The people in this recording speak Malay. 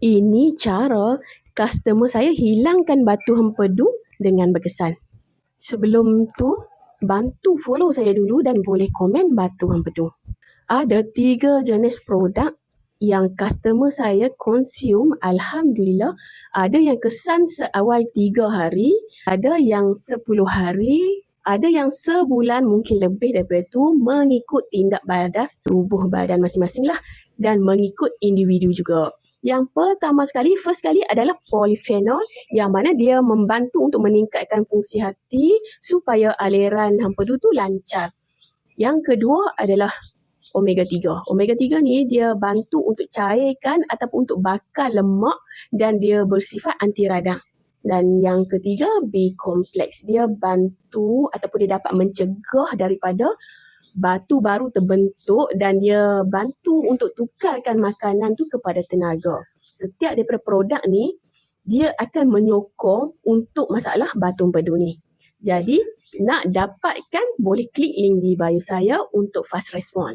Ini cara customer saya hilangkan batu hempedu dengan berkesan. Sebelum tu, bantu follow saya dulu dan boleh komen batu hempedu. Ada 3 jenis produk yang customer saya consume. Alhamdulillah, ada yang kesan seawal 3 hari, ada yang 10 hari, ada yang sebulan, mungkin lebih daripada itu, mengikut tindak badas tubuh badan masing-masing lah, dan mengikut individu juga. Yang pertama sekali, first sekali adalah polyphenol, yang mana dia membantu untuk meningkatkan fungsi hati supaya aliran hempedu tu lancar. Yang kedua adalah omega 3. Omega 3 ni dia bantu untuk cairkan ataupun untuk bakar lemak dan dia bersifat anti radang. Dan yang ketiga, B complex. Dia bantu ataupun dia dapat mencegah daripada batu baru terbentuk dan dia bantu untuk tukarkan makanan tu kepada tenaga. Setiap daripada produk ni, dia akan menyokong untuk masalah batu empedu ni. Jadi, nak dapatkan boleh klik link di bio saya untuk fast respon.